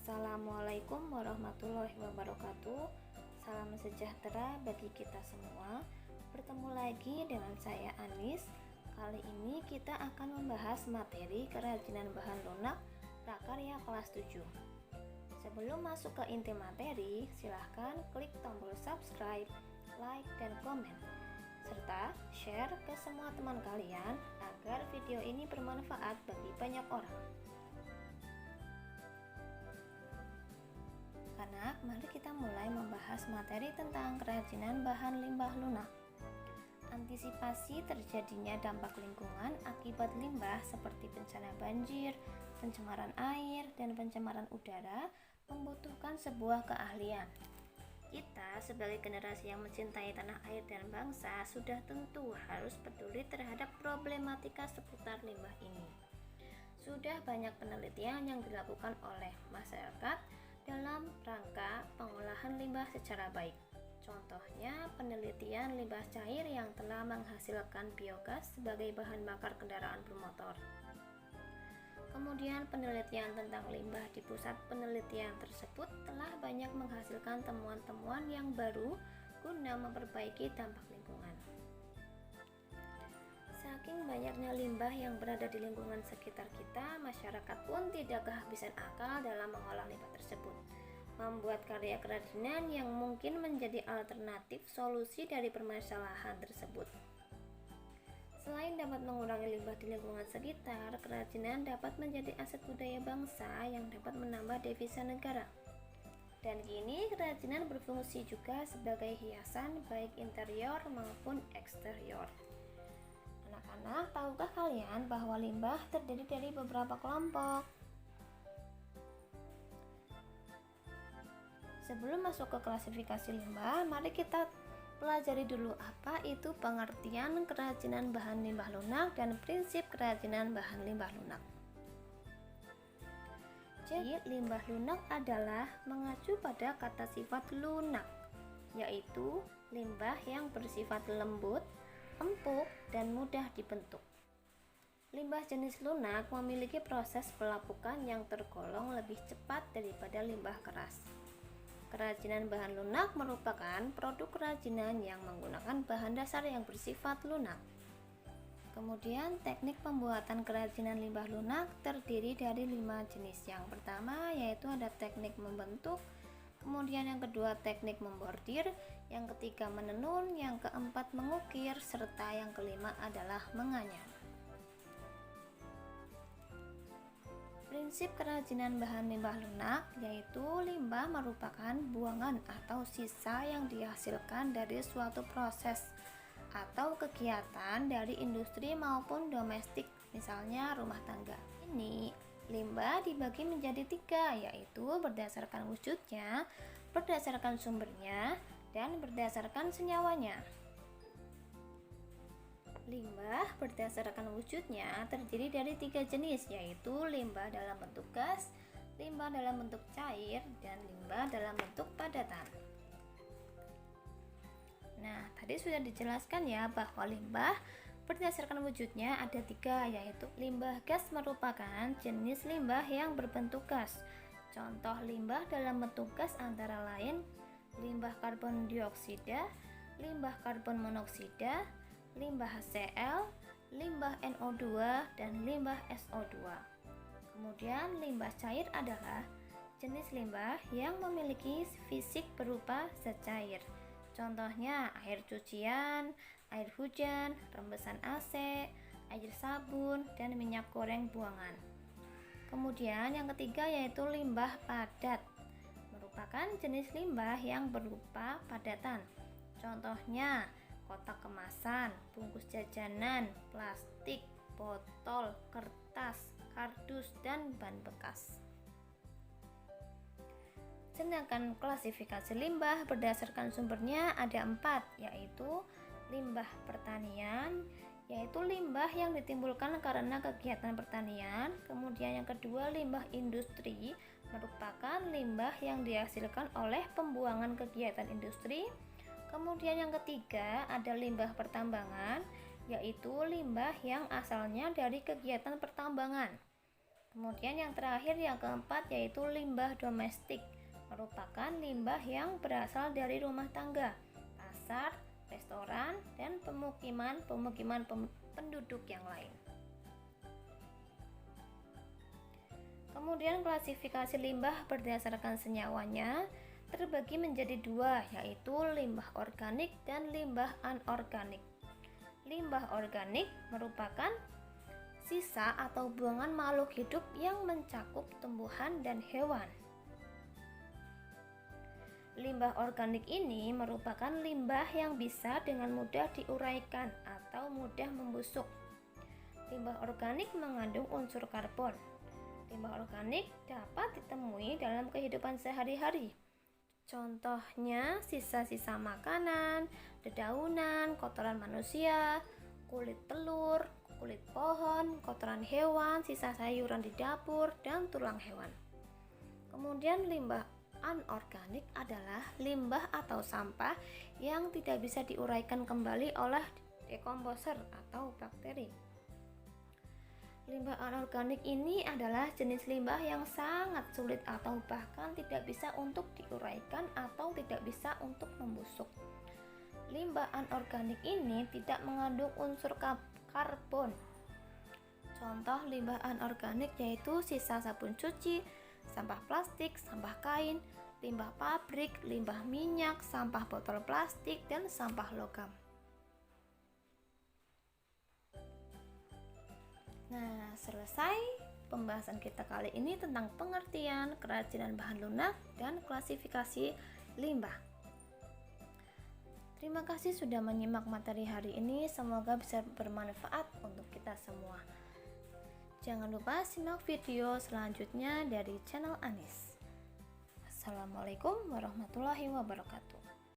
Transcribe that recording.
Assalamualaikum warahmatullahi wabarakatuh. Salam sejahtera bagi kita semua. Bertemu lagi dengan saya Anis. Kali ini kita akan membahas materi kerajinan bahan lunak prakarya kelas 7. Sebelum masuk ke inti materi, silahkan klik tombol subscribe, like, dan komen, serta share ke semua teman kalian agar video ini bermanfaat bagi banyak orang. Anak, mari kita mulai membahas materi tentang kerajinan bahan limbah lunak. Antisipasi terjadinya dampak lingkungan akibat limbah seperti bencana banjir, pencemaran air, dan pencemaran udara membutuhkan sebuah keahlian. Kita sebagai generasi yang mencintai tanah air dan bangsa sudah tentu harus peduli terhadap problematika seputar limbah ini. Sudah banyak penelitian yang dilakukan oleh masyarakat dalam rangka pengolahan limbah secara baik. Contohnya, penelitian limbah cair yang telah menghasilkan biogas sebagai bahan bakar kendaraan bermotor. Kemudian, penelitian tentang limbah di pusat penelitian tersebut telah banyak menghasilkan temuan-temuan yang baru guna memperbaiki dampak lingkungan. Saking banyaknya limbah yang berada di lingkungan sekitar kita, masyarakat pun tidak kehabisan akal dalam mengolah limbah tersebut, membuat karya kerajinan yang mungkin menjadi alternatif solusi dari permasalahan tersebut. Selain dapat mengurangi limbah di lingkungan sekitar, kerajinan dapat menjadi aset budaya bangsa yang dapat menambah devisa negara. Dan kini kerajinan berfungsi juga sebagai hiasan baik interior maupun eksterior. Anak-anak, tahukah kalian bahwa limbah terdiri dari beberapa kelompok? Sebelum masuk ke klasifikasi limbah, mari kita pelajari dulu apa itu pengertian kerajinan bahan limbah lunak dan prinsip kerajinan bahan limbah lunak. Jadi, limbah lunak adalah mengacu pada kata sifat lunak, yaitu limbah yang bersifat lembut, empuk, dan mudah dibentuk. Limbah jenis lunak memiliki proses pelapukan yang tergolong lebih cepat daripada limbah keras. Kerajinan bahan lunak merupakan produk kerajinan yang menggunakan bahan dasar yang bersifat lunak. Kemudian, teknik pembuatan kerajinan limbah lunak terdiri dari 5 jenis. Yang pertama yaitu ada teknik membentuk, kemudian yang kedua teknik membordir, yang ketiga menenun, yang keempat mengukir, serta yang kelima adalah menganyam. Prinsip kerajinan bahan limbah lunak yaitu limbah merupakan buangan atau sisa yang dihasilkan dari suatu proses atau kegiatan dari industri maupun domestik, misalnya rumah tangga. Ini limbah dibagi menjadi 3, yaitu berdasarkan wujudnya, berdasarkan sumbernya, dan berdasarkan senyawanya. Limbah berdasarkan wujudnya terdiri dari 3 jenis, yaitu limbah dalam bentuk gas, limbah dalam bentuk cair, dan limbah dalam bentuk padatan. Nah, tadi sudah dijelaskan ya bahwa limbah berdasarkan wujudnya ada 3, yaitu limbah gas merupakan jenis limbah yang berbentuk gas. Contoh limbah dalam bentuk gas antara lain limbah karbon dioksida, limbah karbon monoksida, limbah HCl, limbah NO2, dan limbah SO2. Kemudian limbah cair adalah jenis limbah yang memiliki fisik berupa zat cair. Contohnya air cucian, air hujan, rembesan AC, air sabun, dan minyak goreng buangan. Kemudian yang ketiga yaitu limbah padat, merupakan jenis limbah yang berupa padatan. Contohnya kotak kemasan, bungkus jajanan, plastik, botol, kertas, kardus, dan ban bekas. Sedangkan klasifikasi limbah berdasarkan sumbernya ada 4, yaitu limbah pertanian, yaitu limbah yang ditimbulkan karena kegiatan pertanian. Kemudian yang kedua limbah industri, merupakan limbah yang dihasilkan oleh pembuangan kegiatan industri. Kemudian yang ketiga ada limbah pertambangan, yaitu limbah yang asalnya dari kegiatan pertambangan. Kemudian yang terakhir, yang keempat, yaitu limbah domestik, merupakan limbah yang berasal dari rumah tangga, pasar, restoran, dan pemukiman penduduk yang lain. Kemudian klasifikasi limbah berdasarkan senyawanya terbagi menjadi dua, yaitu limbah organik dan limbah anorganik. Limbah organik merupakan sisa atau buangan makhluk hidup yang mencakup tumbuhan dan hewan. Limbah organik ini merupakan limbah yang bisa dengan mudah diuraikan atau mudah membusuk. Limbah organik mengandung unsur karbon. Limbah organik dapat ditemui dalam kehidupan sehari-hari. Contohnya sisa-sisa makanan, dedaunan, kotoran manusia, kulit telur, kulit pohon, kotoran hewan, sisa sayuran di dapur, dan tulang hewan. Kemudian limbah anorganik adalah limbah atau sampah yang tidak bisa diuraikan kembali oleh dekomposer atau bakteri. Limbah anorganik ini adalah jenis limbah yang sangat sulit atau bahkan tidak bisa untuk diuraikan atau tidak bisa untuk membusuk. Limbah anorganik ini tidak mengandung unsur karbon. Contoh limbah anorganik yaitu sisa sabun cuci, sampah plastik, sampah kain, limbah pabrik, limbah minyak, sampah botol plastik, dan sampah logam. Nah, selesai pembahasan kita kali ini tentang pengertian, kerajinan bahan lunak, dan klasifikasi limbah. Terima kasih sudah menyimak materi hari ini, semoga bisa bermanfaat untuk kita semua. Jangan lupa simak video selanjutnya dari channel Anis. Assalamualaikum warahmatullahi wabarakatuh.